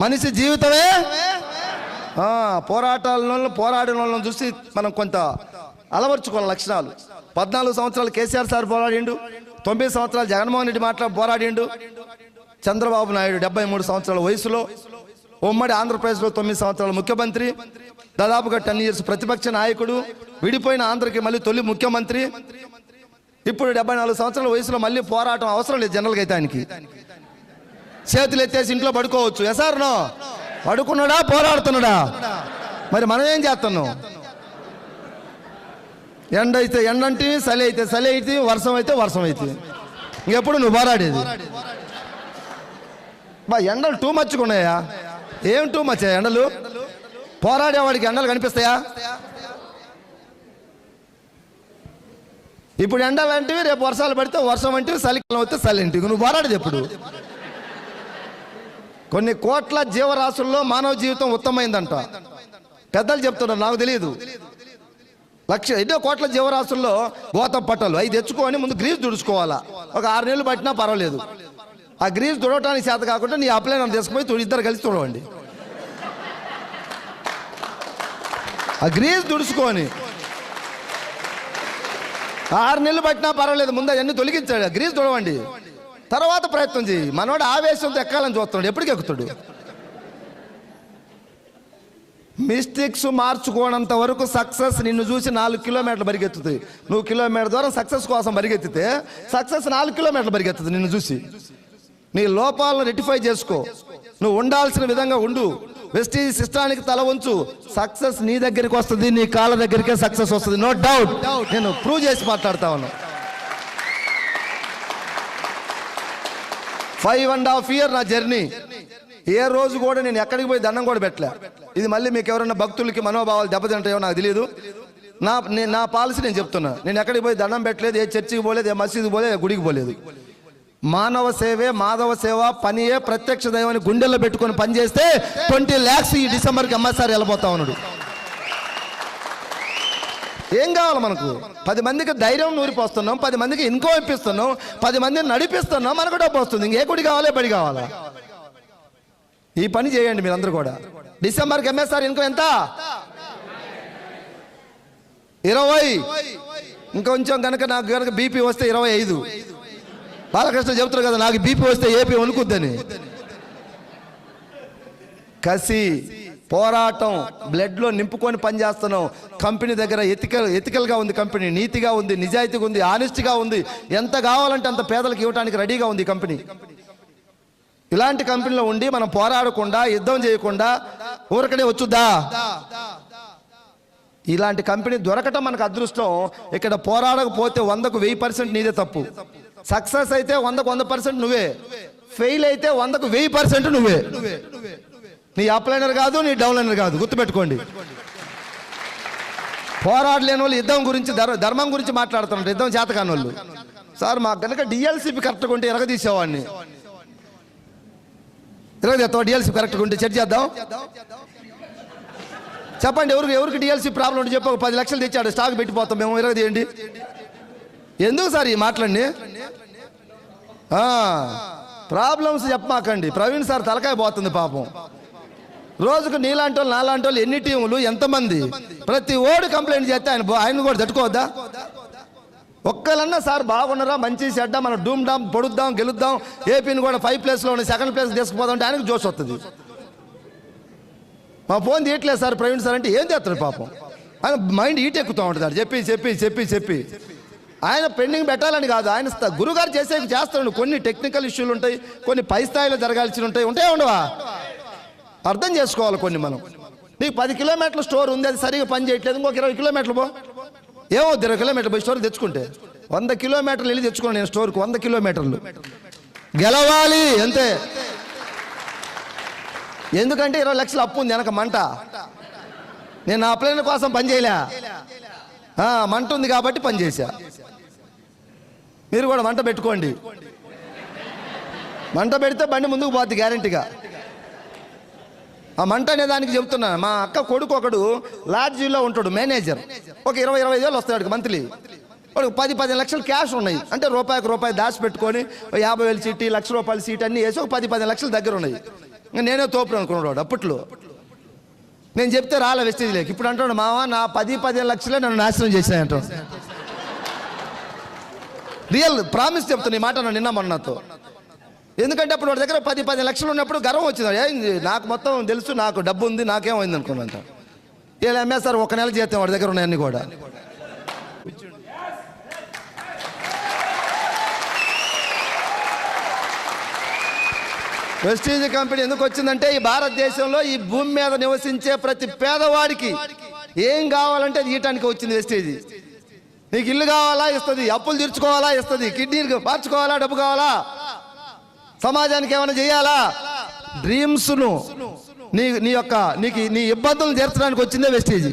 మనిషి జీవితమే పోరాడిన వాళ్ళని చూసి మనం కొంత అలవర్చుకోవాలి లక్షణాలు. 14 సంవత్సరాలు కేసీఆర్ సార్ పోరాడిండు, 9 సంవత్సరాలు జగన్మోహన్ రెడ్డి పోరాడిండు, చంద్రబాబు నాయుడు 73 సంవత్సరాల వయసులో ఉమ్మడి ఆంధ్రప్రదేశ్లో 9 సంవత్సరాల ముఖ్యమంత్రి, దాదాపుగా 10 years ప్రతిపక్ష నాయకుడు, విడిపోయిన ఆంధ్రకి మళ్ళీ తొలి ముఖ్యమంత్రి. ఇప్పుడు 74 సంవత్సరాల వయసులో మళ్ళీ పోరాటం అవసరం లేదు జనరల్గా అయితే. ఆయనకి చేతులు ఎత్తేసి ఇంట్లో పడుకోవచ్చు. ఎసార్నో పడుకున్నాడా పోరాడుతున్నాడా? మరి మనం ఏం చేస్తున్నాం? ఎండ అయితే ఎండ అంటే, చలి అయితే చలి అయితే, వర్షం అయితే వర్షం అయితే. ఇంకెప్పుడు నువ్వు పోరాడేది? ఎండలు టూ మచ్గా ఉన్నాయా? ఏం టూ మచ్ ఎండలు? పోరాడేవాడికి ఎండలు కనిపిస్తాయా? ఇప్పుడు ఎండలు అంటే రేపు వర్షాలు పడితే వర్షం అంటే, చలికాలం వస్తే చలి అంటే. నువ్వు పోరాడేది ఎప్పుడు? కొన్ని కోట్ల జీవరాశుల్లో మానవ జీవితం ఉత్తమైందంట పెద్దలు చెప్తున్నారు, నాకు తెలియదు. ఎన్నో కోట్ల జీవరాశుల్లో గోతం పట్టలు అవి తెచ్చుకొని ముందు గ్రీజ్ తుడుచుకోవాలా. ఒక 6 నెలలు పట్టినా పర్వాలేదు. ఆ గ్రీజ్ తుడవటానికి చేత కాకుండా నీ అప్లైనర్ తీసుకుపోయి ఇద్దరు కలిసి తుడవండి. ఆ గ్రీజ్ తుడుచుకొని 6 నెలలు పట్టినా పర్వాలేదు, ముందు అవన్నీ తొలగించాడు. గ్రీజ్ తుడవండి, తర్వాత ప్రయత్నం చేయి. మనవాడు ఆవేశంతో ఎక్కాలని చూస్తున్నాడు, ఎప్పటికి ఎక్కుతాడు? మిస్టేక్స్ మార్చుకోనంత వరకు సక్సెస్ నిన్ను చూసి 4 కిలోమీటర్లు పరిగెత్తుతుంది. నువ్వు కిలోమీటర్ దూరం సక్సెస్ కోసం పరిగెత్తితే సక్సెస్ 4 కిలోమీటర్లు పరిగెత్తుతుంది నిన్ను చూసి. నీ లోపాలను రెక్టిఫై చేసుకో, నువ్వు ఉండాల్సిన విధంగా ఉండు, వెస్టీజ్ సిస్టానికి తల వంచు. సక్సెస్ నీ దగ్గరికి వస్తుంది, నీ కాళ్ళ దగ్గరికే సక్సెస్ వస్తుంది, నో డౌట్. నేను ప్రూవ్ చేసి మాట్లాడుతా ఉన్నాను. 5.5 years నా జర్నీ. ఏ రోజు కూడా నేను ఎక్కడికి పోయి దండం కూడా పెట్టలే. ఇది మళ్ళీ మీకు ఎవరైనా భక్తులకి మనోభావాలు దెబ్బతింటాయో నాకు తెలియదు. నా పాలసీ నేను చెప్తున్నా. నేను ఎక్కడికి పోయి దండం పెట్టలేదు, ఏ చర్చికి పోలేదు, ఏ మసీదుకి పోలేదు, ఏ గుడికి పోలేదు. మానవ సేవే మాధవ సేవ, పనియే ప్రత్యక్ష దైవాన్ని గుండెల్లో పెట్టుకొని పనిచేస్తే 20 lakhs ఈ డిసెంబర్కి ఎంఎస్ఆర్ వెళ్ళిపోతా ఉన్నాడు. ఏం కావాలి మనకు? 10 మందికి ధైర్యం నూరిపోస్తున్నాం, 10 మందికి ఇన్కమ్ ఇప్పిస్తున్నాం, 10 మందిని నడిపిస్తున్నాం, మనకు డబ్బు వస్తుంది. ఇంకే గుడి కావాలి, బడి కావాలా? ఈ పని చేయండి మీరందరూ కూడా. డిసెంబర్కి ఎంఎస్ఆర్ ఇన్కమ్ ఎంత? 20. ఇంకొంచెం కనుక నాకు కనుక బీపీ వస్తే 25. బాలకృష్ణ చెబుతారు కదా, నాకు బీపీ వస్తే ఏపీ వణుకుద్దని. కసి, పోరాటం బ్లడ్లో నింపుకొని పనిచేస్తున్నాం. కంపెనీ దగ్గర ఎథికల్గా ఉంది, కంపెనీ నీతిగా ఉంది, నిజాయితీగా ఉంది, ఆనెస్ట్గా ఉంది. ఎంత కావాలంటే అంత పేదలకు ఇవ్వడానికి రెడీగా ఉంది కంపెనీ. ఇలాంటి కంపెనీలో ఉండి మనం పోరాడకుండా, యుద్ధం చేయకుండా ఊరకనే వచ్చుద్దా? ఇలాంటి కంపెనీ దొరకటం మనకు అదృష్టం. ఇక్కడ పోరాడకపోతే 100కు 1000% నీదే తప్పు. సక్సెస్ అయితే 100కు 100% నువ్వే, ఫెయిల్ అయితే 100కు 1000% నువ్వే. నీ అప్లైనర్ కాదు, నీ డౌన్లైనర్ కాదు, గుర్తుపెట్టుకోండి. పోరాడలేని వాళ్ళు యుద్ధం గురించి, ధర్మం గురించి మాట్లాడుతున్నారు. యుద్ధం చేతకాని వాళ్ళు. సార్ మాకు కనుక డిఎల్సిపి కరెక్ట్గా ఉంటే ఎరగదీసేవాడిని. ఎరగదీస్తావా? డిఎల్సిపి కరెక్ట్గా ఉంటే చర్చ చేద్దాం. చెప్పండి, ఎవరికి డిఎల్సి ప్రాబ్లం ఉంటే చెప్పి 10 లక్షలు తెచ్చాడు, స్టాక్ పెట్టిపోతాం మేము, ఎరగదీయండి. ఎందుకు సార్ ఈ మాటలండి? ప్రాబ్లమ్స్ చెప్పమాకండి. ప్రవీణ్ సార్ తలకాయ పోతుంది పాపం. రోజుకు నీలాంటి వాళ్ళు, నాలాంటి వాళ్ళు, ఎన్ని టీములు, ఎంతమంది, ప్రతి ఓడు కంప్లైంట్ చేస్తే ఆయన కూడా తట్టుకోవద్దా? ఒక్కలన్నా సార్ బాగున్నారా, మంచి చెడ్డ, మనం డూమ్ డామ్ పొడుద్దాం, గెలుద్దాం, ఏపీని కూడా 5 placeలో ఉన్న 2nd place తీసుకుపోదాం అంటే ఆయనకు జోష్ వస్తుంది. మా ఫోన్ తీయట్లేదు సార్ ప్రవీణ్ సార్ అంటే ఏం చేస్తాడు పాపం? ఆయన మైండ్ హీట్ ఎక్కుతూ ఉంటుంది. అది చెప్పి చెప్పి చెప్పి చెప్పి ఆయన పెండింగ్ పెట్టాలని కాదు, ఆయన గురుగారు చేస్తాడు. కొన్ని టెక్నికల్ ఇష్యూలు ఉంటాయి, కొన్ని పై స్థాయిలో జరగాల్సి ఉంటాయి, ఉండవా? అర్థం చేసుకోవాలి కొన్ని. మనం నీకు 10 kilometers స్టోర్ ఉంది, అది సరిగా పని చేయట్లేదు, ఇంకొక 20 kilometers పో. ఏమో 20 kilometers పోయి స్టోర్ తెచ్చుకుంటే 100 kilometers వెళ్ళి తెచ్చుకున్నాను నేను స్టోర్కు. 100 kilometers గెలవాలి అంతే. ఎందుకంటే 20 లక్షలు అప్పు ఉంది వెనక మంట. నేను నా అప్లైనర్ కోసం పని చేయలే, మంట ఉంది కాబట్టి పని చేశా. మీరు కూడా మంట పెట్టుకోండి. మంట పెడితే బండి ముందుకు పోద్ది గ్యారెంటీగా. ఆ మంట అనే దానికి చెబుతున్నా. మా అక్క కొడుకు ఒకడు లాడ్జీలో ఉంటాడు, మేనేజర్. ఒక 20-25 వేలు వస్తాడు మంత్లీ. వాడికి 10-15 లక్షలు క్యాష్ ఉన్నాయి. అంటే రూపాయికి రూపాయి దాచి పెట్టుకొని 50,000 సీట్, ₹1,00,000 సీట్ అన్నీ వేసి ఒక 10-15 లక్షల దగ్గర ఉన్నాయి. ఇంకా నేనే తోపుడు అనుకున్నాడు అప్పట్లో. నేను చెప్తే రాలే వెస్టేజ్లోకి. ఇప్పుడు అంటాడు మామ నా 10-15 లక్షలే నన్ను నాశనం చేశాయంట. రియల్ ప్రామిస్ చెప్తాను ఈ మాట నిన్న మొన్నతో. ఎందుకంటే అప్పుడు వాడి దగ్గర 10-15 లక్షలు ఉన్నప్పుడు గర్వం వచ్చింది. నాకు మొత్తం తెలుసు, నాకు డబ్బు ఉంది, నాకేమైంది అనుకున్నంత. వీళ్ళు అమ్మేస్తారు 1 నెల జీతం వాడి దగ్గర ఉన్నాయన్నీ కూడా. వెస్టీజ్ కంపెనీ ఎందుకు వచ్చిందంటే ఈ భారతదేశంలో ఈ భూమి మీద నివసించే ప్రతి పేదవాడికి ఏం కావాలంటే అది ఇయటానికి వచ్చింది వెస్టీజ్. నీకు ఇల్లు కావాలా ఇస్తుంది, అప్పులు తీర్చుకోవాలా ఇస్తుంది, కిడ్నీలు మార్చుకోవాలా డబ్బు కావాలా, సమాజానికి ఏమైనా చేయాలా, డ్రీమ్స్ను నీ యొక్క నీ ఇబ్బందులు తీర్చడానికి వచ్చిందే వెస్టీజ్.